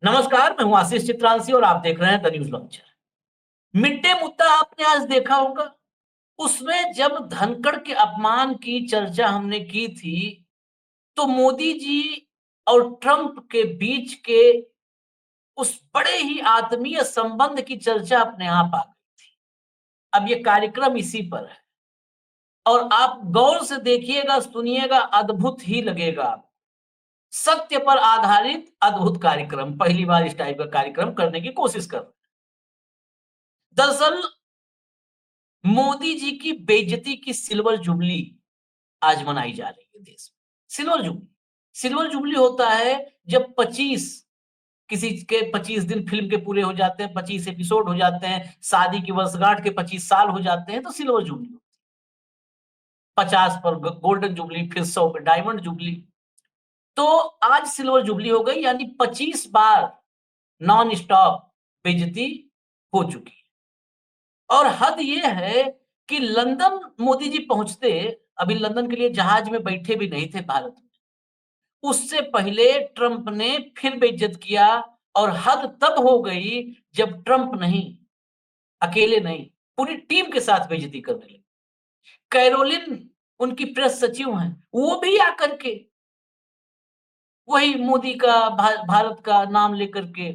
नमस्कार, मैं हूं आशीष चित्रांशी और आप देख रहे हैं the news launcher. Mid day मुद्दा आपने आज देखा होगा। उसमें जब धनखड़ के अपमान की चर्चा हमने की थी, तो मोदी जी और ट्रंप के बीच के उस बड़े ही आत्मीय संबंध की चर्चा अपने आप आ गई थी। अब ये कार्यक्रम इसी पर है और आप गौर से देखिएगा, सुनिएगा, अद्भुत ही लगेगा आपको। सत्य पर आधारित अद्भुत कार्यक्रम, पहली बार इस टाइप का कार्यक्रम करने की कोशिश कर रहे हैं। दरअसल मोदी जी की बेइज्जती की सिल्वर जुबली आज मनाई जा रही है देश में। सिल्वर जुबली होता है जब 25 किसी के 25 दिन फिल्म के पूरे हो जाते हैं, 25 एपिसोड हो जाते हैं, शादी की वर्षगांठ के 25 साल हो जाते हैं, तो सिल्वर जुबली होती है। 50 पर गोल्डन जुबली, फिर 100 पे डायमंड जुबली। तो आज सिल्वर जुबली हो गई, यानी 25 बार नॉन स्टॉप बेइज्जती हो चुकी है। और हद ये है कि लंदन मोदी जी पहुंचते, अभी लंदन के लिए जहाज में बैठे भी नहीं थे भारत में, उससे पहले ट्रंप ने फिर बेइज्जत किया। और हद तब हो गई जब ट्रंप नहीं, अकेले नहीं, पूरी टीम के साथ बेइज्जती करने लगे। कैरोलिन उनकी प्रेस सचिव हैं, वो भी आकर के वही मोदी का भारत का नाम लेकर के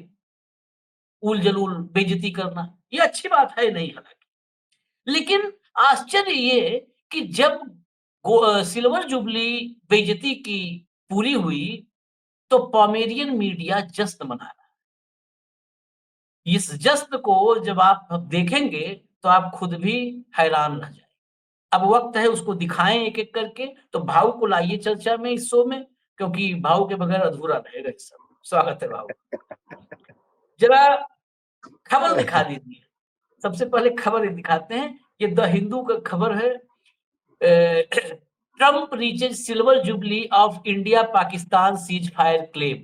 उल जलूल बेइज्जती करना, ये अच्छी बात है नहीं, हालांकि। लेकिन आश्चर्य ये कि जब सिल्वर जुबली बेइज्जती की पूरी हुई, तो पॉमेरियन मीडिया जश्न मना रहा है। इस जश्न को जब आप देखेंगे तो आप खुद भी हैरान रह जाएंगे। अब वक्त है उसको दिखाएं एक एक करके। तो भाऊ को लाइए चर्चा में इस शो में, क्योंकि भाऊ के बगैर अधूरा रहेगा इस सब। स्वागत है भाऊ। जरा खबर दिखा दीजिए। सबसे पहले खबर दिखाते हैं। ये द हिंदू का खबर है। Trump reaches silver jubilee of India Pakistan cease fire claim,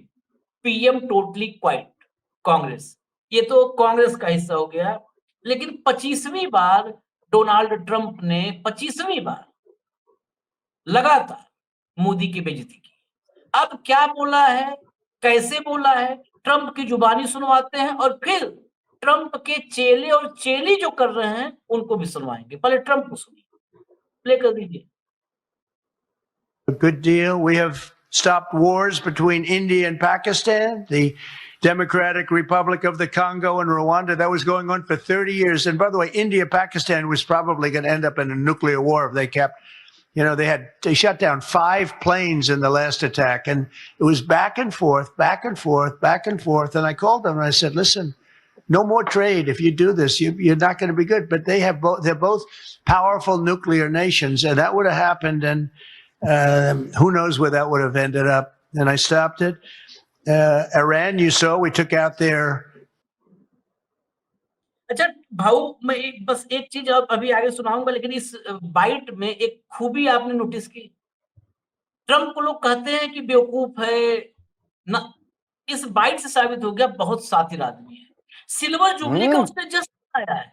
PM totally quite, Congress. ये तो कांग्रेस का हिस्सा हो गया। लेकिन 25वीं बार डोनाल्ड ट्रंप ने 25वीं बार लगातार मोदी की बेइज्जती की। अब क्या बोला है, कैसे बोला है, ट्रंप की जुबानी सुनवाते हैं और फिर ट्रंप के चेले और चेली जो कर रहे हैं उनको भी सुनवाएंगे। पहले ट्रंप को सुनिए, प्ले कर दीजिए। A good deal. We have stopped wars between India and Pakistan, the Democratic Republic of the Congo and Rwanda. That was going on for 30 years. And by the way, India-Pakistan was probably going to end up in a nuclear war if they kept, they shut down 5 planes in the last attack. And it was back and forth, back and forth, back and forth. And I called them and I said, listen, no more trade. If you do this, you're not going to be good. But they're both powerful nuclear nations. And that would have happened. And who knows where that would have ended up. And I stopped it. Iran, you saw, we took out their. अच्छा भाऊ, मैं बस एक चीज अभी आगे सुनाऊंगा, लेकिन इस बाइट में एक खूबी आपने नोटिस की। ट्रंप को लोग कहते हैं कि बेवकूफ है ना, इस बाइट से साबित हो गया बहुत शातिर आदमी है। सिल्वर जुबली का उसने जस्ट बनाया है।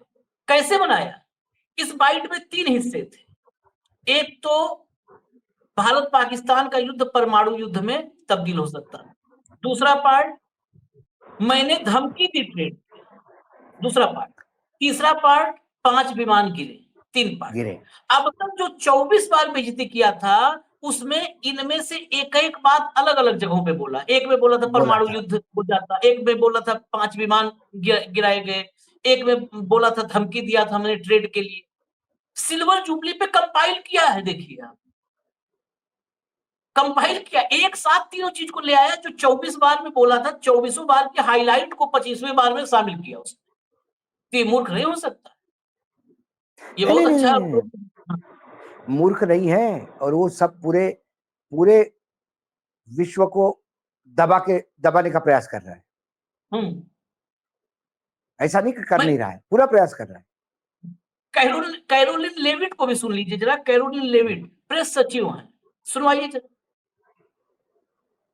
कैसे बनाया? इस बाइट में 3 हिस्से थे। एक तो भारत पाकिस्तान का युद्ध परमाणु युद्ध में तब्दील हो सकता है। दूसरा पार्ट, मैंने धमकी दी ट्रेड। दूसरा पार्ट। तीसरा पार्ट, 5 विमान गिरे। 3 पार्ट। अब तक जो 24 बार बेइज्जती किया था, उसमें इनमें से एक-एक बात अलग-अलग जगहों पे बोला। एक में बोला था परमाणु युद्ध हो जाता, एक में बोला था 5 विमान गिराए गए, एक में बोला था धमकी दिया था हमने ट्रेड के लिए। सिल्वर जुबली पे कंपाइल किया है, देखिए आप। कंपाइल किया, एक साथ तीनों चीज को ले आया। जो 24 बार में बोला था, 24 बार के हाईलाइट को 25वें बार में शामिल किया उसने। तो ये मूर्ख नहीं हो सकता। ये बहुत अच्छा मूर्ख नहीं है। और वो सब पूरे विश्व को दबाने का प्रयास कर रहा है। ऐसा नहीं कर नहीं रहा है, पूरा प्रयास कर रहा है। कैरोलिन लेविट को भी सुन लीजिए जरा। कैरोलिन लेविट प्रेस सचिव हैं, सुनवाइए जरा।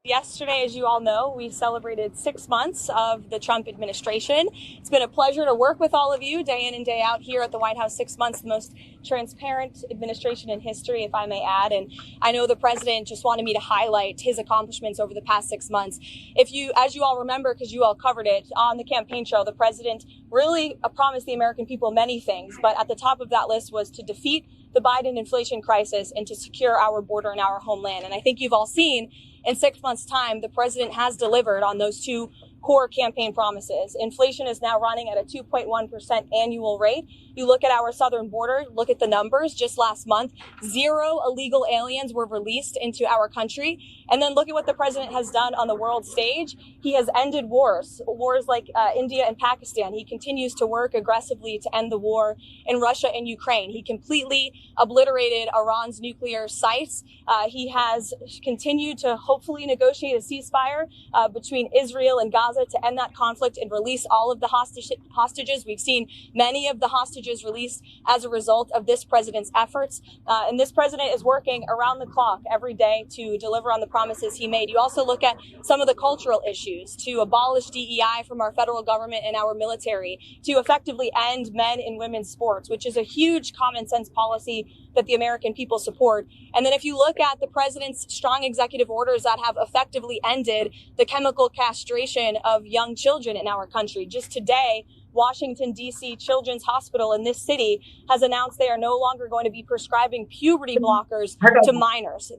Yesterday, as you all know, we celebrated 6 months of the Trump administration. It's been a pleasure to work with all of you day in and day out here at the White House. 6 months, the most transparent administration in history, if I may add. And I know the president just wanted me to highlight his accomplishments over the past 6 months. As you all remember, because you all covered it on the campaign trail, the president really promised the American people many things, but at the top of that list was to defeat the Biden inflation crisis and to secure our border and our homeland. And I think you've all seen in 6 months' time, the president has delivered on those two core campaign promises. Inflation is now running at a 2.1% annual rate. You look at our southern border, look at the numbers. Just last month, 0 illegal aliens were released into our country. And then look at what the president has done on the world stage. He has ended wars like India and Pakistan. He continues to work aggressively to end the war in Russia and Ukraine. He completely obliterated Iran's nuclear sites. He has continued to hopefully negotiate a ceasefire between Israel and Gaza to end that conflict and release all of the hostages. We've seen many of the hostages released as a result of this president's efforts. And this president is working around the clock every day to deliver on the promises he made. You also look at some of the cultural issues, to abolish DEI from our federal government and our military, to effectively end men and women's sports, which is a huge common sense policy that the American people support. And then if you look at the president's strong executive orders that have effectively ended the chemical castration of young children in our country. Just today, Washington, D.C. Children's Hospital in this city has announced they are no longer going to be prescribing puberty blockers to minors.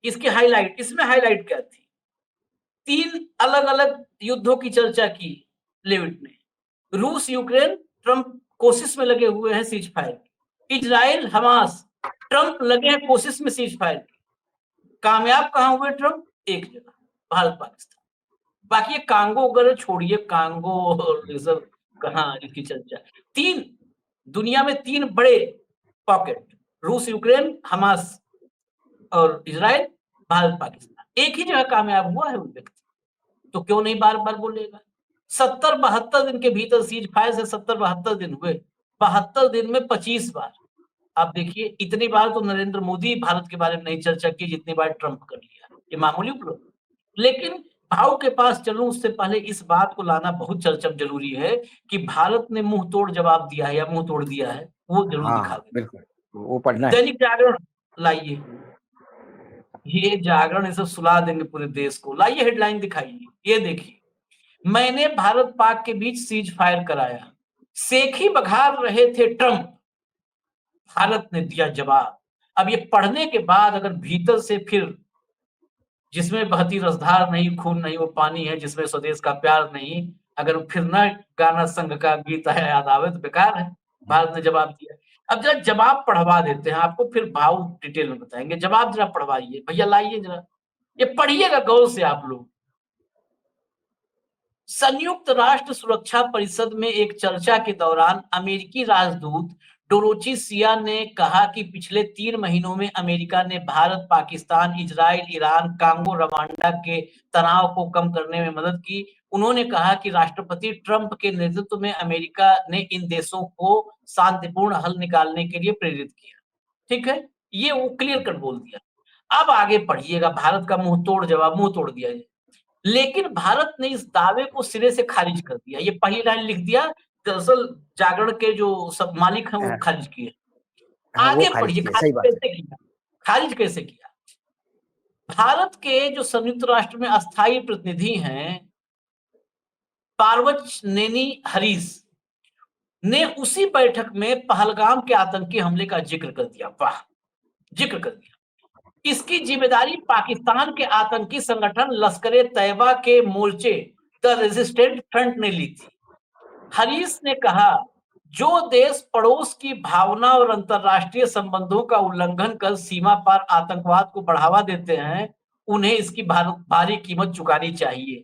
इसमें highlight क्या थी? 3 अलग-अलग युद्धों की चर्चा की Levitt ने। रूस, यूक्रेन, ट्रंप कोशिश में लगे हुए हैं सीज फायर की। इजराइल, हमास, ट्रंप लगे हैं कोशिश में सीज फायर की। कामयाब कहां हुए ट्रंप? एक जगह, भारत पाकिस्तान। बाकी ये कांगो वगैरह छोड़िए, कांगो और रिजर्व कहां इसकी चर्चा। 3 दुनिया में 3 बड़े पॉकेट, रूस, यूक्रेन, हमास और इजराइल, भारत पाकिस्तान। एक ही जगह कामयाब हुआ है वो व्यक्ति, तो क्यों नहीं बार-बार बोलेगा? 70-72 दिन के भीतर सीज फायर से 70-72 दिन हुए। 72 दिन में 25 बार। आप देखिए, इतनी बार तो नरेंद्र मोदी भारत के बारे में नहीं चर्चा की जितनी बार ट्रंप कर लिया। ये मामूली उपलब्धि। लेकिन भाव के पास चलूं उससे पहले इस बात को लाना बहुत चर्चा जरूरी है कि भारत ने मुंह तोड़ जवाब दिया है या मुंह तोड़ दिया है, वो जरूर दिखा दें। बिल्कुल, वो पढ़ना है। दैनिक जागरण लाइए, ये जागरण ये सब सुला देंगे पूरे देश को। लाइए हेडलाइन दिखाइए, ये देखिए, मैंने भारत पाक के बीच सीज फायर कराया, सेखी बघार रहे थे ट्रंप, भारत ने दिया जवाब। अब ये पढ़ने के बाद अगर भीतर से फिर जिसमें बहती रसधार नहीं, खून नहीं, वो पानी है, जिसमें स्वदेश का प्यार नहीं, अगर फिर ना गाना संघ का गीत है याद आवे तो बेकार है। भारत ने जवाब दिया। अब जरा जवाब पढ़वा देते हैं आपको, फिर भाव डिटेल में बताएंगे। जवाब जरा पढ़वाइए भैया, लाइए जरा, ये पढ़िएगा गौर से आप लोग। संयुक्त राष्ट्र सुरक्षा परिषद में एक चर्चा के दौरान अमेरिकी राजदूत डोरोथी सिया ने कहा कि पिछले 3 महीनों में अमेरिका ने Bharat, Pakistan, Israel, Iran, Congo, Rwanda के तनाव को कम करने में मदद की। उन्होंने कहा कि राष्ट्रपति ट्रंप के नेतृत्व में अमेरिका ने इन देशों को शांतिपूर्ण हल निकालने के लिए प्रेरित किया। ठीक है, ये वो क्लियर कट बोल दिया। अब आगे पढ़िएगा, भारत का मुंह तोड़ जवाब, मुंह तोड़ दिया। लेकिन भारत ने इस दावे को सिरे से खारिज कर दिया। ये पहली लाइन लिख दिया, दरअसल जागरण के जो सब मालिक हैं वो खारिज किए। आगे पढ़िए, खारिज कैसे किया? भारत के जो संयुक्त राष्ट्र में अस्थायी प्रतिनिधि हैं पार्वचनेनी हरीश ने उसी बैठक में पहलगाम के आतंकी हमले का जिक्र कर दिया। वाह, जिक्र कर दिया। इसकी जिम्मेदारी पाकिस्तान के आतंकी संगठन लश्कर-ए-तैयबा के मोर्चे द रेजिस्टेंट फ्रंट ने ली थी। हरीश ने कहा, जो देश पड़ोस की भावना और अंतरराष्ट्रीय संबंधों का उल्लंघन कर सीमा पार आतंकवाद को बढ़ावा देते हैं, उन्हें इसकी भारी कीमत चुकानी चाहिए।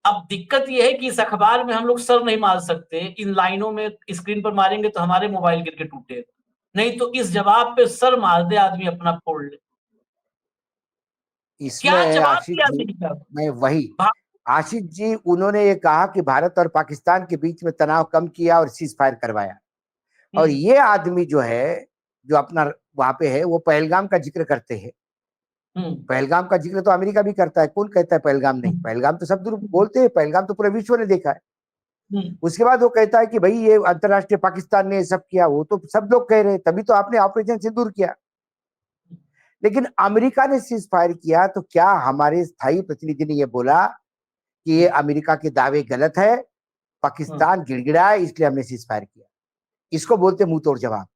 अब दिक्कत यह है कि इस अखबार में हम लोग सर नहीं मार सकते, इन लाइनों में स्क्रीन पर मारेंगे तो हमारे मोबाइल गिर के टूटेगा, नहीं तो इस जवाब पे सर मार दे आदमी, अपना फोड़ ले। इसमें आशीष जी, मैं वही आशीष जी, उन्होंने ये कहा कि भारत और पाकिस्तान के बीच में तनाव कम किया और सीज फायर करवाया। और ये आदमी जो है, जो अपना वहां पे है, वो पहलगाम का जिक्र करते हैं। पहलगाम का जिक्र तो अमेरिका भी करता है, कौन कहता है पहलगाम नहीं? पहलगाम तो सब दूर बोलते हैं, पहलगाम तो पूरे विश्व ने देखा है। उसके बाद वो कहता है कि भाई ये अंतरराष्ट्रीय पाकिस्तान ने सब किया, वो तो सब लोग कह रहे हैं, तभी तो आपने ऑपरेशन सिंदूर किया। लेकिन अमेरिका ने सीज फायर किया, तो क्या हमारे स्थायी प्रतिनिधि ने ये बोला कि ये अमेरिका के दावे गलत है, पाकिस्तान गिड़गिड़ा इसलिए हमने सीज फायर किया? इसको बोलते मुंह तोड़ जवाब।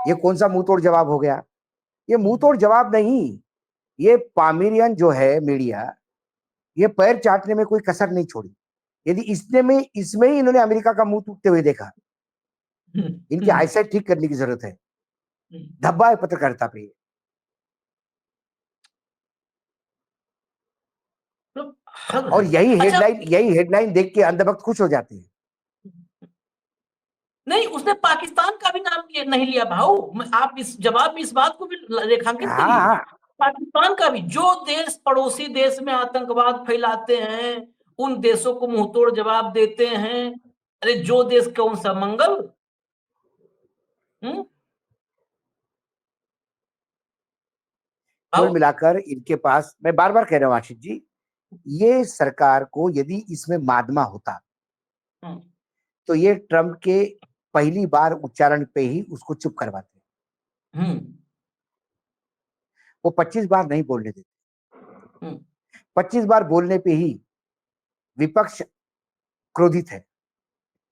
ये कौन सा मुंह तोड़ जवाब हो गया? ये मुंह तोड़ जवाब नहीं, ये पामिरियन जो है मीडिया, ये पैर चाटने में कोई कसर नहीं छोड़ी। यदि इसमें ही इन्होंने अमेरिका का मुंह टूटते हुए देखा, इनकी आईसाइट ठीक करने की जरूरत है। धब्बा है पत्रकारिता पे। और यही हेडलाइन देख के अंधभक्त खुश हो जाते हैं। नहीं, उसने पाकिस्तान का भी नाम नहीं लिया भाऊ। आप इस जवाब में इस बात को भी रेखांकित करिए। पाकिस्तान का भी, जो देश पड़ोसी देश में आतंकवाद फैलाते हैं उन देशों को मुंहतोड़ जवाब देते हैं। अरे जो देश कौन सा, मंगल? कुल मिलाकर इनके पास, मैं बार बार कह रहा हूं आशीष जी, ये सरकार को यदि इसमें मादमा होता तो ये ट्रंप के पहली बार उच्चारण पे ही उसको चुप करवाते। वो 25 बार नहीं बोलने देते। 25 बार बोलने पे ही विपक्ष क्रोधित है।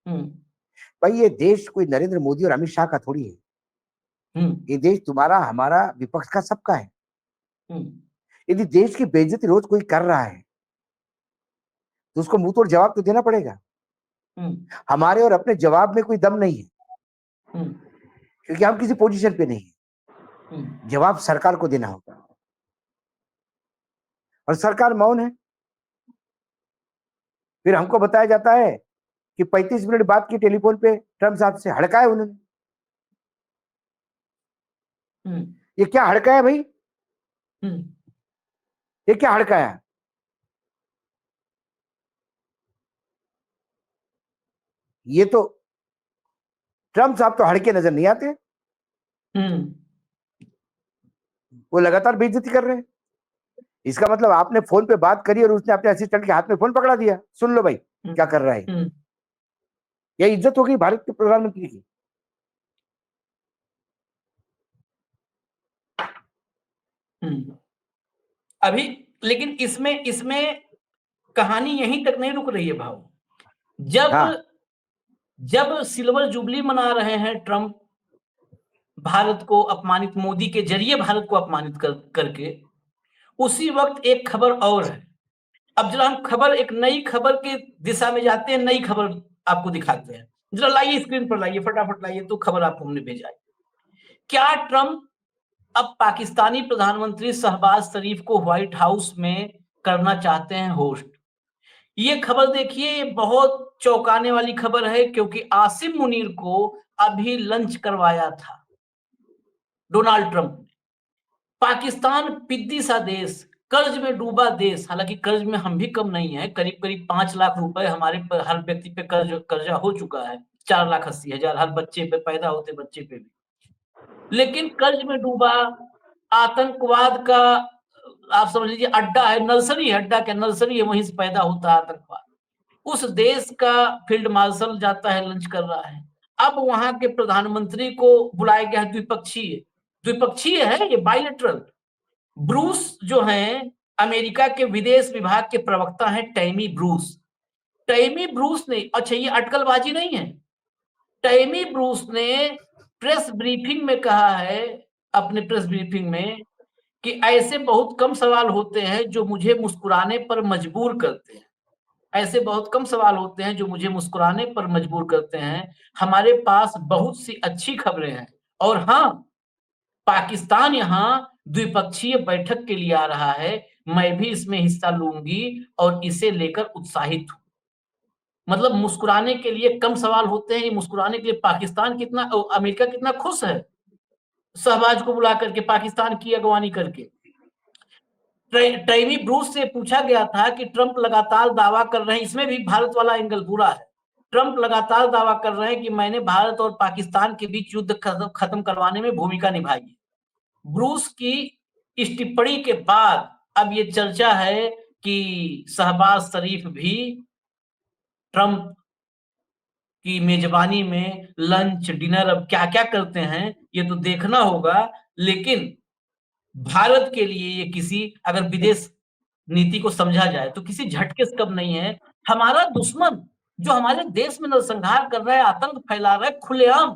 भाई ये देश कोई नरेंद्र मोदी और अमित शाह का थोड़ी है। ये देश तुम्हारा, हमारा, विपक्ष का, सबका है। यदि देश की बेइज्जती रोज कोई कर रहा है तो उसको मुंह तोड़ जवाब तो देना पड़ेगा। हमारे और अपने जवाब में कोई दम नहीं है, क्योंकि हम किसी पोजीशन पे नहीं है। जवाब सरकार को देना होगा और सरकार मौन है। फिर हमको बताया जाता है कि 35 मिनट बात की टेलीफोन पे ट्रंप साहब से, हड़काया उन्होंने। ये क्या हड़काया भाई? ये क्या हड़काया? ये तो ट्रंप साहब तो हड़के नजर नहीं आते। वो लगातार बेइज्जती कर रहे हैं। इसका मतलब आपने फोन पे बात करी और उसने अपने असिस्टेंट के हाथ में फोन पकड़ा दिया, सुन लो भाई क्या कर रहा है। यह इज्जत हो गई भारत के प्रधानमंत्री की। अभी लेकिन इसमें कहानी यहीं तक नहीं रुक रही है भाव। जब सिल्वर जुबली मना रहे हैं ट्रंप, भारत को अपमानित, मोदी के जरिए भारत को अपमानित करके, उसी वक्त एक खबर और है। अब जरा हम एक नई खबर के दिशा में जाते हैं, नई खबर आपको दिखाते हैं। जरा लाइए, स्क्रीन पर लाइए, फटाफट लाइए। तो खबर आपको हमने भेजा है। क्या ट्रंप अब पाकिस्तानी प्रधानमंत्री शहबाज शरीफ को व्हाइट हाउस में करना चाहते हैं होस्ट? ये खबर देखिए, ये बहुत चौंकाने वाली खबर है, क्योंकि आसिम मुनीर को अभी लंच करवाया था डोनाल्ड ट्रंप ने। पाकिस्तान पिद्दी सा देश, कर्ज में डूबा देश, हालांकि कर्ज में हम भी कम नहीं है, करीब करीब 5 लाख रुपए हमारे पर हर व्यक्ति पे कर्जा हो चुका है, 4,80,000 हर बच्चे पे, पैदा होते बच्चे पे भी। लेकिन कर्ज में डूबा, आतंकवाद का आप समझ लीजिए अड्डा है, नर्सरी है, अड्डा क्या नर्सरी है, वहीं से पैदा होता है आतंकवाद। उस देश का फील्ड मार्शल जाता है, लंच कर रहा है। अब वहां के प्रधानमंत्री को बुलाया गया है, द्विपक्षीय है ये, बायलैटरल। ब्रूस जो हैं अमेरिका के विदेश विभाग के प्रवक्ता हैं, टैमी ब्रूस ने, अच्छा ये अटकलबाजी नहीं है, टैमी ब्रूस ने प्रेस ब्रीफिंग में कहा है, अपने प्रेस ब्रीफिंग में, कि ऐसे बहुत कम सवाल होते हैं जो मुझे मुस्कुराने पर मजबूर करते हैं। ऐसे बहुत कम सवाल होते हैं जो मुझे मुस्कुराने पर मजबूर करते हैं। हमारे पास बहुत सी अच्छी खबरें हैं, और हाँ, पाकिस्तान यहाँ द्विपक्षीय बैठक के लिए आ रहा है, मैं भी इसमें हिस्सा लूंगी और इसे लेकर उत्साहित हूं। मतलब मुस्कुराने के लिए कम सवाल होते हैं, ये मुस्कुराने के लिए पाकिस्तान कितना, अमेरिका कितना खुश है शहबाज को बुला करके, पाकिस्तान की अगवानी करके। टैमी ब्रूस से पूछा गया था कि ट्रंप लगातार दावा कर रहे हैं, इसमें भी भारत वाला एंगल पूरा है, ट्रंप लगातार दावा कर रहे हैं कि मैंने भारत और पाकिस्तान के बीच युद्ध खत्म करवाने में भूमिका निभाई है। ब्रूस की इस टिप्पणी के बाद अब ये चर्चा है कि शहबाज शरीफ भी ट्रम्प की मेजबानी में लंच, डिनर अब क्या-क्या करते हैं, ये तो देखना होगा। लेकिन भारत के लिए ये किसी अगर विदेश नीति को समझा जाए तो किसी झटके से कम नहीं है। हमारा दुश्मन जो हमारे देश में नरसंहार कर रहा है, आतंक फैला रहा है, खुलेआम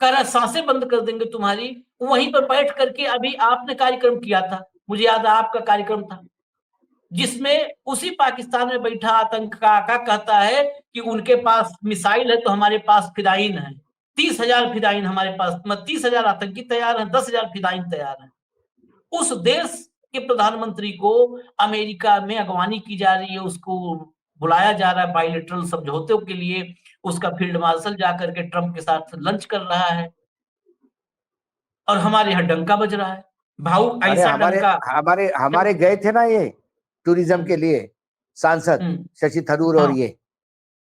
कह रहा है साँसें बंद कर देंगे तुम्हारी, वहीं पर बैठ करके अभी आपने कार्यक्रम किया था, मुझे याद है आपका कार्यक्रम था, जिसमें उसी पाकिस्तान में बैठा आतंक का आका कहता है कि उनके पास मिसाइल है तो हमारे पास फिदायीन है। 30,000 फिदायीन हमारे पास, 30,000 आतंकी तैयार हैं, 10,000 फिदायीन तैयार हैं। उस देश के प्रधानमंत्री को अमेरिका में अगवानी की जा रही है, उसको बुलाया जा रहा है बायलैटरल समझौतों के लिए, उसका फील्ड मार्शल जाकर के ट्रम्प के साथ लंच कर रहा है और हमारे यहाँ डंका बज रहा है। भाऊ अरे ऐसा हमारे डंका हमारे हमारे गए थे ना ये टूरिज्म के हुँ, लिए सांसद हुँ, शशि थरूर और हाँ, ये,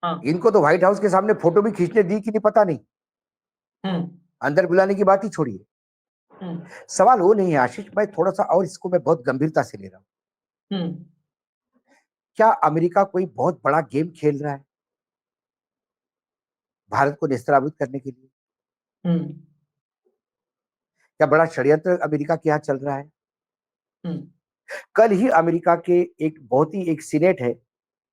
हाँ, इनको तो व्हाइट हाउस के सामने फोटो भी खींचने दी कि नहीं पता नहीं, हुँ, अंदर बुलाने की बात ही छोड़िए। हुँ, सवाल वो नहीं है आशीष, मैं थोड़ा सा और इसको मैं बहुत गंभीरता से ले रहा हूँ। हुँ, क्या अमेरिका कोई बहुत बड़ा गेम खेल रहा है भारत को नेस्तनाबूद करने के लिए? हुँ, क्या बड़ा षड्यंत्र अमेरिका के यहाँ चल रहा है? हुँ, कल ही अमेरिका के एक बहुत ही एक सीनेट है,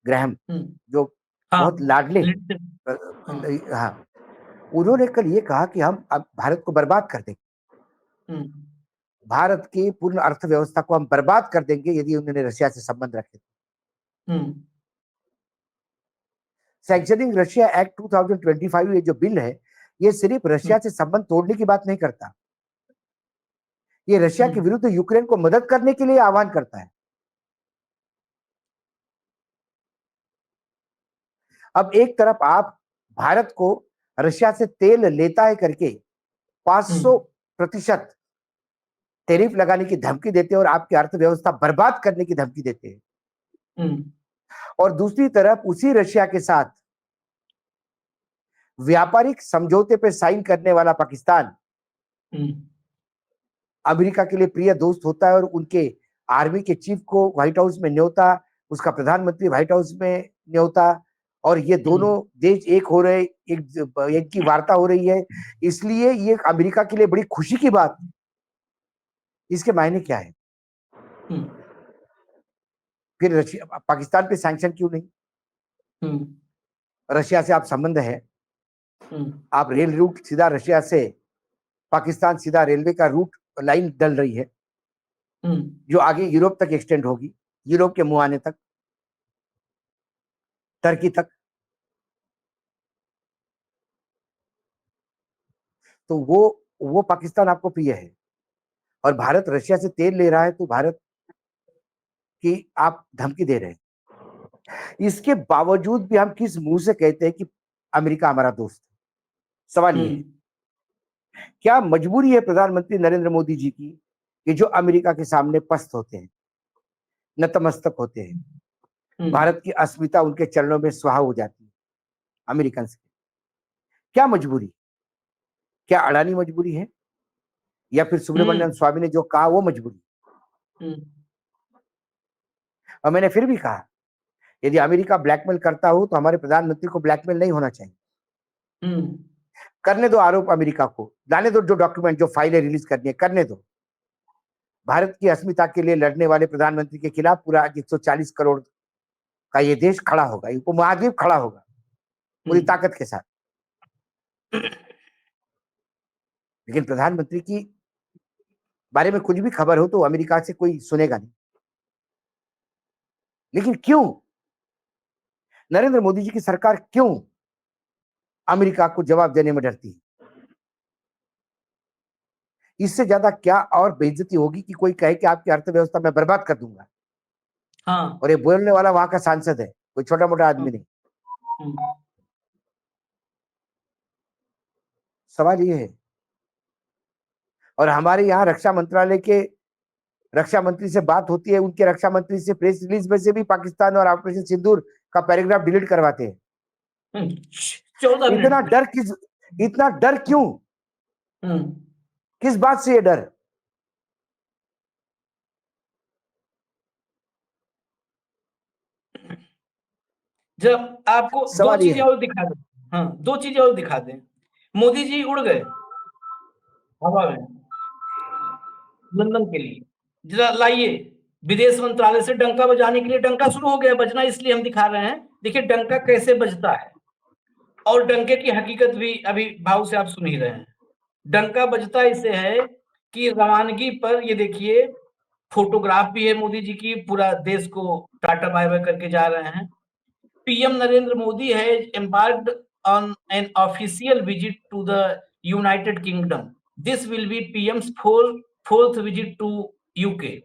ग्रैहम, हुँ, जो हाँ, बहुत लाडले लिट्टन हाँ, हाँ, उन्होंने कल ये कहा कि हम अब भारत को बर्बाद कर देंगे। हुँ, भारत की पूर्ण अर्थव्यवस्था को हम बर्बाद कर देंगे यदि उन्होंने रशिया से संबंध रखे। हुँ, सैंक्शनिंग रशिया एक्ट 2025 ये जो बिल है, ये सिर्फ हुँ, रशिया से संबंध तोड़ने की बात नहीं करता, ये रशिया हुँ, के विरुद्ध यूक्रेन को मदद करने के लिए आह्वान करता है। अब एक तरफ आप भारत को रशिया से तेल लेता है करके 500% टैरिफ लगाने की धमकी देते हैं और आपकी अर्थव्यवस्था बर्बाद करने की धमकी देते हैं, हुँ, और दूसरी तरफ उसी रशिया के साथ व्यापारिक समझौते पे साइन करने वाला पाकिस्तान हुँ, अमेरिका के लिए प्रिय दोस्त होता है और उनके आर्मी के चीफ को व्हाइट हाउस में न्योता, उसका प्रधानमंत्री व्हाइट हाउस में न्योता, और ये हुँ, दोनों देश एक हो रहे, एक की वार्ता हो रही है, इसलिए ये अमेरिका के लिए बड़ी खुशी की बात। इसके मायने क्या है? हुँ, फिर रशिया पाकिस्तान पे सैंक्शन क्यों नहीं? हुँ, रशिया से आप संबंध है, हुँ, आप रेल रूट सीधा रशिया से पाकिस्तान सीधा रेलवे का रूट लाइन डल रही है हुँ, जो आगे यूरोप तक एक्सटेंड होगी, यूरोप के मुहाने तक, टर्की तक। तो वो पाकिस्तान आपको प्रिय है और भारत रशिया से तेल ले रहा है तो भारत की आप धमकी दे रहे हैं। इसके बावजूद भी हम किस मुंह से कहते हैं कि अमेरिका हमारा दोस्त है? सवाल हुँ, ये है, क्या मजबूरी है प्रधानमंत्री नरेंद्र मोदी जी की कि जो अमेरिका के सामने पस्त होते हैं, नतमस्तक होते हैं, हुँ, भारत की अस्मिता उनके चरणों में सुहा हो जाती है अमेरिकन से? क्या मजबूरी? क्या अडानी मजबूरी है या फिर हुँ, सुब्रमण्यम स्वामी ने जो कहा वो मजबूरी? हुँ, और मैंने फिर भी कहा, यदि अमेरिका ब्लैकमेल करता हो तो हमारे प्रधानमंत्री को ब्लैकमेल नहीं होना चाहिए। हुँ, करने दो आरोप अमेरिका को, लाने दो जो डॉक्यूमेंट, जो फाइलें रिलीज करनी है, करने दो। भारत की अस्मिता के लिए लड़ने वाले प्रधानमंत्री के खिलाफ पूरा 140 करोड़ का ये देश खड़ा होगा, उपमहाद्वीप खड़ा होगा हुँ, पूरी ताकत के साथ। लेकिन प्रधानमंत्री की बारे में कुछ भी खबर हो तो अमेरिका से कोई सुनेगा नहीं। लेकिन क्यों नरेंद्र मोदी जी की सरकार क्यों अमेरिका को जवाब देने में डरती है? इससे ज्यादा क्या और बेइज्जती होगी कि कोई कहे कि आपकी अर्थव्यवस्था मैं बर्बाद कर दूंगा, हाँ, और ये बोलने वाला वहां का सांसद है, कोई छोटा मोटा हुँ, आदमी नहीं। हुँ, सवाल ये है, और हमारे यहाँ रक्षा मंत्रालय के रक्षा मंत्री से बात होती है, उनके रक्षा मंत्री से प्रेस रिलीज में से भी पाकिस्तान और ऑपरेशन सिंदूर का पैराग्राफ डिलीट करवाते हैं। हुँ, 14 इतना मिनट डर किस, इतना डर क्यों? हुँ, किस बात से ये डर? जब आपको दो सवाल ये चीजें है। और दिखा दें, हाँ 2 चीजें और दिखा दें। मोदी जी उड़ गए हवा में लंदन के लिए, जरा लाइए विदेश मंत्रालय से डंका बजाने के लिए। डंका शुरू हो गया बजना, इसलिए हम दिखा रहे हैं। देखिए डंका कैसे बजता है, और डंके की हकीकत भी अभी भाव से आप सुन ही रहे हैं। डंका बजता इसे है कि रवानगी पर, ये देखिए फोटोग्राफ भी है मोदी जी की, पूरा देश को टाटा बाय बाय करके जा रहे हैं। पीएम नरेंद्र मोदी है embarked on an official visit to the United Kingdom. This will be PM's fourth visit to UK.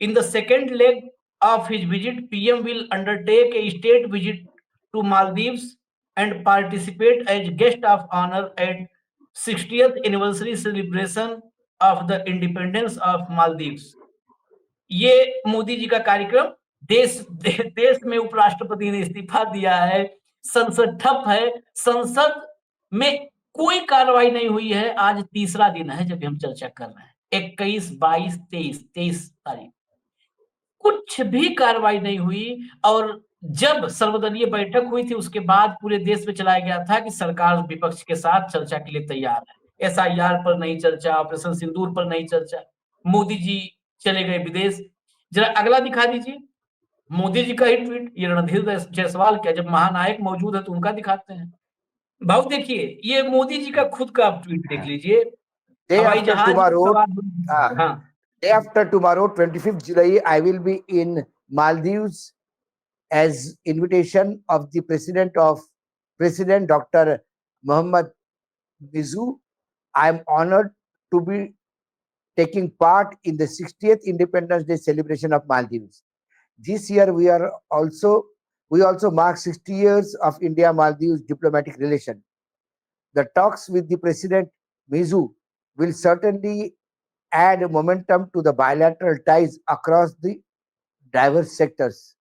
In the second leg of his visit, PM will undertake a state visit to Maldives and participate as guest of honor at 60th anniversary celebration of the independence of Maldives. ये मोदी जी का कार्यक्रम। देश में उपराष्ट्रपति ने इस्तीफा दिया है, संसद ठप है, संसद में कोई कार्रवाई नहीं हुई है। आज तीसरा दिन है जब हम चर्चा कर रहे हैं, 21, 22, 23 तारीख, कुछ भी कार्रवाई नहीं हुई। और जब सर्वदलीय बैठक हुई थी उसके बाद पूरे देश में चलाया गया था कि सरकार विपक्ष के साथ चर्चा के लिए तैयार है। एसआईआर पर नहीं चर्चा, ऑपरेशन सिंदूर पर नहीं चर्चा। मोदी जी चले गए विदेश। जरा अगला दिखा दीजिए, मोदी जी का ही ट्वीट, ये रणधीर जायसवाल का। जब महानायक मौजूद है तो उनका दिखाते हैं। भाव देखिए, ये मोदी जी का खुद का आप ट्वीट देख लीजिए। Day हवाई after जहाज tomorrow, हाँ day after tomorrow, 25th July, I will be in Maldives as invitation of the President Dr. Mohammad Mizu. I am honored to be taking part in the 60th Independence Day celebration of Maldives. This year we also mark 60 years of India-Maldives diplomatic relation. The talks with the President Mizu will certainly add momentum to the bilateral ties across the diverse sectors.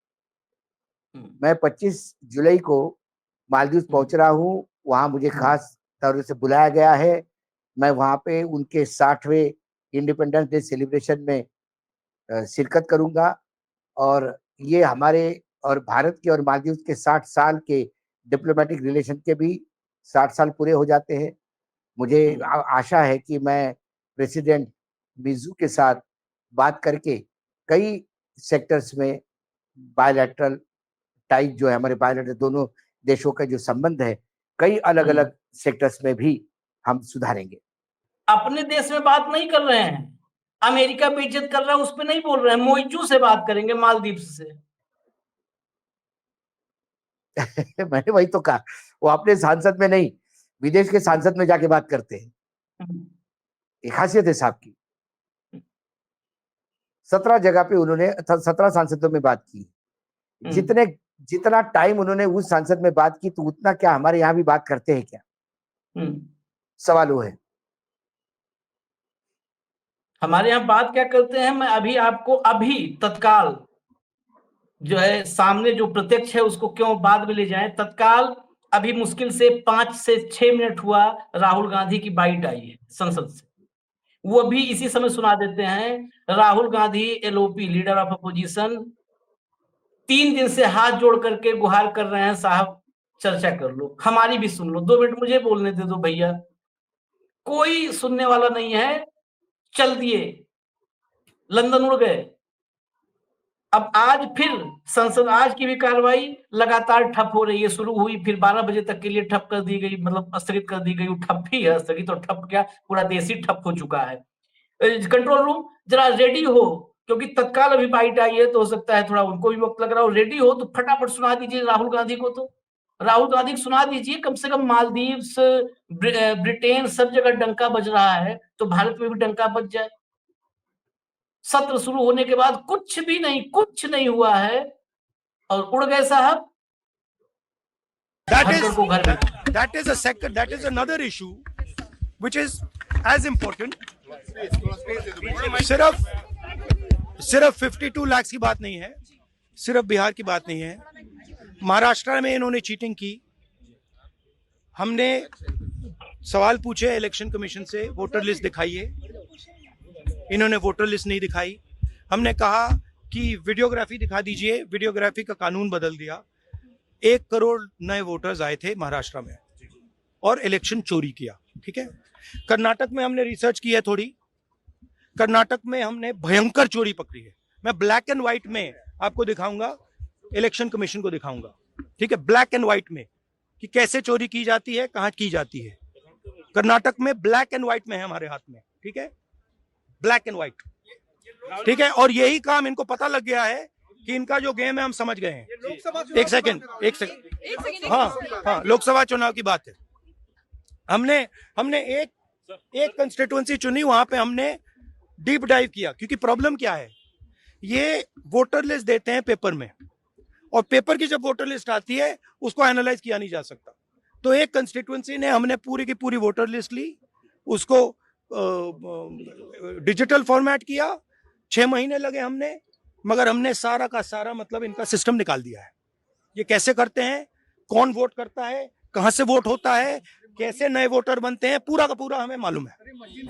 मैं 25 जुलाई को मालदीव पहुंच रहा हूं, वहां मुझे खास तौर से बुलाया गया है। मैं वहां पे उनके 60वें इंडिपेंडेंस डे सेलिब्रेशन में शिरकत करूंगा, और ये हमारे और भारत के और मालदीव के 60 साल के डिप्लोमेटिक रिलेशन के भी 60 साल पूरे हो जाते हैं। मुझे आशा है कि मैं प्रेसिडेंट मिजू के साथ बात करके कई सेक्टर्स में बायलैटरल टाइज जो है, हमारे बायलैटरल दोनों देशों का जो संबंध है, कई अलग अलग सेक्टर्स में भी हम सुधारेंगे। अपने देश में बात नहीं कर रहे हैं, अमेरिका बेइज्जत कर रहा है उस पर नहीं बोल रहे हैं, मोइजू से बात करेंगे, मालदीव से। मैंने वही तो कहा, वो अपने सांसद में नहीं, विदेश के सांसद में जाके बात करते हैं। एक खासियत है साहब की। 17 जगह पे उन्होंने 17 सांसदों में बात की। जितना टाइम उन्होंने उस सांसद में बात की, तो उतना क्या हमारे यहाँ भी बात करते हैं क्या? सवाल वो है। हमारे यहाँ बात क्या करते हैं, मैं अभी आपको तत्काल जो है सामने जो प्रत्यक्ष है उसको क्यों बाद में ले जाएं, तत्काल अभी मुश्किल से 5 से 6 मिनट हुआ राहुल गांधी की बाइट आई है संसद से, वो भी इसी समय सुना देते हैं। Rahul Gandhi LOP leader of opposition 3 दिन से हाथ जोड़ करके गुहार कर रहे हैं, साहब चर्चा कर लो, हमारी भी सुन लो, 2 मिनट मुझे बोलने दे दो भैया। कोई सुनने वाला नहीं है, चल दिए, लंदन उड़ गए। अब आज फिर संसद, आज की भी कार्रवाई लगातार ठप हो रही है। शुरू हुई, फिर 12 बजे तक के लिए ठप कर दी गई, मतलब स्थगित कर दी गई। ठप ही है, स्थगित और ठप क्या, पूरा देश ही ठप हो चुका है। कंट्रोल रूम जरा रेडी हो, क्योंकि तत्काल अभी बाइट आई है, तो हो सकता है थोड़ा उनको भी वक्त लग रहा हो। रेडी हो तो फटाफट सुना दीजिए राहुल गांधी को, तो राहुल गांधी को सुना दीजिए। कम से कम मालदीव्स, ब्रिटेन, सब जगह डंका बज रहा है, तो भारत में भी डंका बज जाए। सत्र शुरू होने के बाद कुछ नहीं हुआ है, और उड़ गए साहब। That is another issue which is as important. सिर्फ 52 लाख की बात नहीं है, सिर्फ बिहार की बात नहीं है। महाराष्ट्र में इन्होंने चीटिंग की। हमने सवाल पूछे इलेक्शन कमीशन से, वोटर लिस्ट दिखाइए, इन्होंने वोटर लिस्ट नहीं दिखाई। हमने कहा कि वीडियोग्राफी दिखा दीजिए, वीडियोग्राफी का कानून बदल दिया। 1 करोड़ नए वोटर्स आए थे महाराष्ट्र में और इलेक्शन चोरी किया। ठीक है, कर्नाटक में हमने रिसर्च की है थोड़ी, कर्नाटक में हमने भयंकर चोरी पकड़ी है। मैं ब्लैक एंड व्हाइट में आपको दिखाऊंगा, इलेक्शन कमीशन को दिखाऊंगा, ठीक है, ब्लैक एंड व्हाइट में कि कैसे चोरी की जाती है, कहां की जाती है। कर्नाटक में ब्लैक एंड व्हाइट में है हमारे हाथ में, ठीक है, ब्लैक एंड व्हाइट, ठीक है। और यही काम इनको पता लग गया है कि इनका जो गेम है हम समझ गए हैं। एक सेकंड, हाँ, लोकसभा चुनाव की बात है। हमने एक कंस्टिट्यूएंसी चुनी, वहां पे हमने डीप डाइव किया, क्योंकि प्रॉब्लम क्या है, ये वोटर लिस्ट देते हैं पेपर में, और पेपर की जब वोटर लिस्ट आती है उसको एनालाइज किया नहीं जा सकता। तो एक कंस्टिट्यूएंसी ने हमने पूरी की पूरी वोटर लिस्ट ली, उसको डिजिटल फॉर्मेट किया, 6 महीने लगे हमने, मगर हमने सारा का सारा मतलब इनका सिस्टम निकाल दिया है। ये कैसे करते हैं, कौन वोट करता है, कहां से वोट होता है, कैसे नए वोटर बनते हैं, पूरा का पूरा हमें मालूम है।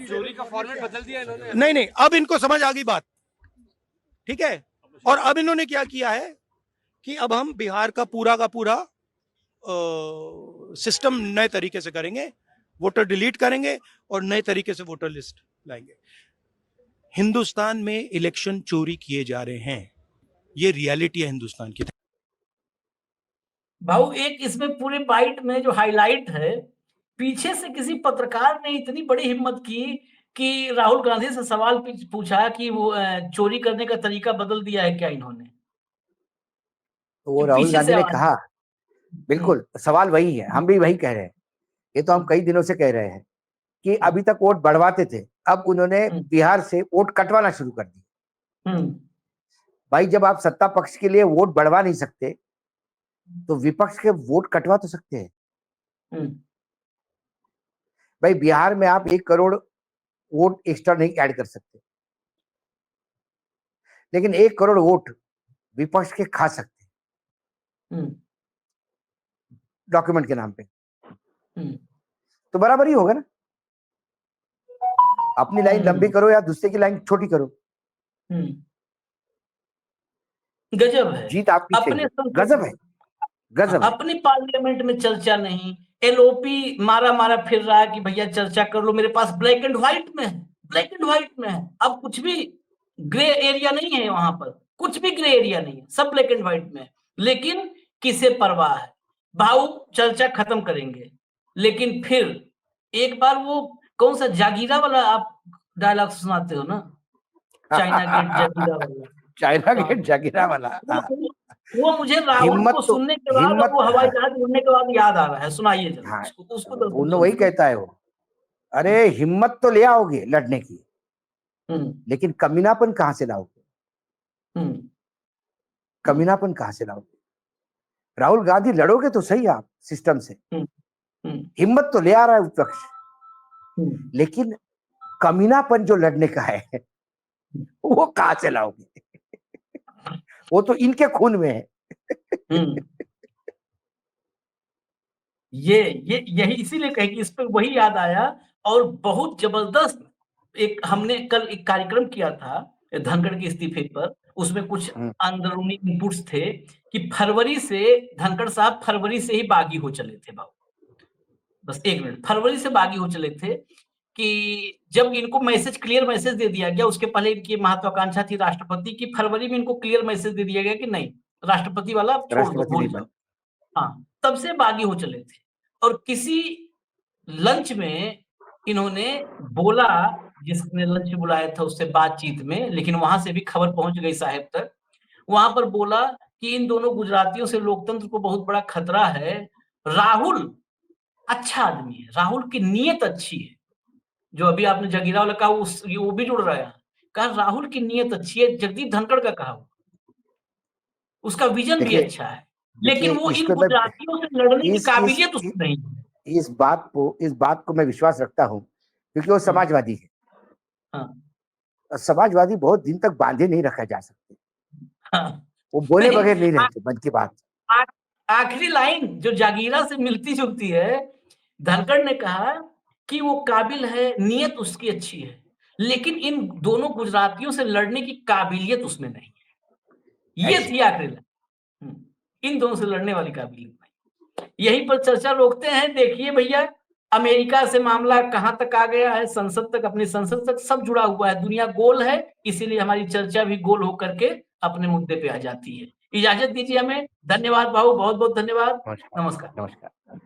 चोरी का फॉर्मेट बदल दिया इन्होंने। नहीं, अब इनको समझ आ गई बात, ठीक है। और अब इन्होंने क्या किया है कि अब हम बिहार का पूरा सिस्टम नए तरीके से करेंगे, वोटर डिलीट करेंगे और नए तरीके से वोटर लिस्ट लाएंगे। हिंदुस्तान में इलेक्शन चोरी किए जा रहे हैं, ये रियलिटी है हिंदुस्तान की। भाऊ, एक इसमें पूरे बाइट में जो हाईलाइट है, पीछे से किसी पत्रकार ने इतनी बड़ी हिम्मत की कि राहुल गांधी से सवाल पूछा कि वो चोरी करने का तरीका बदल दिया है क्या इन्होंने। तो वो राहुल गांधी ने कहा, बिल्कुल सवाल वही है, हम भी वही कह रहे हैं। ये तो हम कई दिनों से कह रहे हैं कि अभी तक वोट बढ़वाते थे, अब उन्होंने बिहार से वोट कटवाना शुरू कर दी। भाई, जब आप सत्ता पक्ष के लिए वोट बढ़वा नहीं सकते तो विपक्ष के वोट कटवा तो सकते हैं। भाई, बिहार में आप 1 करोड़ वोट एक्स्ट्रा नहीं ऐड कर सकते, लेकिन 1 करोड़ वोट विपक्ष के खा सकते हैं डॉक्यूमेंट के नाम पे। तो बराबर ही होगा ना, अपनी लाइन लंबी करो या दूसरे की लाइन छोटी करो, गजब है, जीत आपकी अपने गजब है, गजब। अपनी पार्लियामेंट में चर्चा नहीं, एलओपी मारा फिर रहा है कि भैया चर्चा कर लो, मेरे पास ब्लैक एंड व्हाइट में है, ब्लैक एंड व्हाइट में है। अब कुछ भी ग्रे एरिया नहीं है, वहां पर कुछ भी ग्रे एरिया नहीं है, सब ब्लैक एंड व्हाइट में है। लेकिन किसे परवाह है भाऊ, चर्चा खत्म करेंगे। लेकिन फिर एक बार वो कौन सा जागीरा वाला आप डायलॉग सुनाते हो ना, चाइना गेट जागीरा वाला, चाइना गेट जागीरा वाला, वो मुझे राहुल को सुनने के बाद और वो हवाई जहाज उड़ने के बाद याद आ रहा है। सुनाइए जरा। हाँ, उसको वही कहता है वो, अरे हिम्मत तो ले आओगे लड़ने की, लेकिन कमीनापन कहां से लाओगे, कमीनापन कहां से लाओगे। राहुल गांधी लड़ोगे तो सही आप सिस्टम से, हिम्मत तो ले आ रहा है विपक्ष, लेकिन कमीनापन जो लड़ने का है वो कहां से लाओगे, वो तो इनके खून में है। यही इसीलिए कहे कि इस पे वही याद आया। और बहुत जबरदस्त एक हमने कल एक कार्यक्रम किया था धनखड़ के इस्तीफे पर, उसमें कुछ अंदरूनी इनपुट्स थे कि फरवरी से धनखड़ साहब फरवरी से ही बागी हो चले थे बाबू, बस 1 मिनट, फरवरी से बागी हो चले थे कि जब इनको क्लियर मैसेज दे दिया गया, उसके पहले इनकी महत्वाकांक्षा थी राष्ट्रपति की, फरवरी में इनको क्लियर मैसेज दे दिया गया कि नहीं राष्ट्रपति वाला छोड़ दो, भूल जाओ। हाँ, तब से बागी हो चले थे। और किसी लंच में इन्होंने बोला, जिसने लंच बुलाया था उससे बातचीत में, लेकिन वहां से भी खबर पहुंच गई साहब तक, वहां पर बोला कि इन दोनों गुजरातियों से लोकतंत्र को बहुत बड़ा खतरा है। राहुल अच्छा आदमी है, राहुल की नीयत अच्छी है। जो अभी आपने जगीरा वाला कहा वो भी जुड़ रहा है, कहा राहुल की नीयत अच्छी है। जगदीप धनखड़ का कहा, उसका विजन भी अच्छा है, लेकिन वो इन गुजरातियों से लड़ने की काबिलियत उसमें नहीं है। इस बात को मैं विश्वास रखता हूं, क्योंकि वो समाजवादी है। हाँ। समाजवादी बहुत दिन तक बांधे नहीं रखा जा सकते। हाँ। वो बोले बगैर नहीं रहते, मन की बात। आखिरी लाइन जो जागीरा से मिलती जुलती है, धनखड़ ने कहा कि वो काबिल है, नीयत उसकी अच्छी है, लेकिन इन दोनों गुजरातियों से लड़ने की काबिलियत उसमें नहीं है। ये थी आखिरी लाइन। इन दोनों से लड़ने वाली काबिलियत नहीं। यहीं पर चर्चा रोकते हैं। देखिए भैया, अमेरिका से मामला कहां तक आ गया है, संसद तक, अपनी संसद तक सब जुड़ा हुआ है। दुनिया गोल है, इसीलिए हमारी चर्चा भी गोल होकर के अपने मुद्दे पे आ जाती है। इजाजत दीजिए हमें। धन्यवाद भाऊ, बहुत बहुत धन्यवाद। नमस्कार नमस्कार। नमस्कार।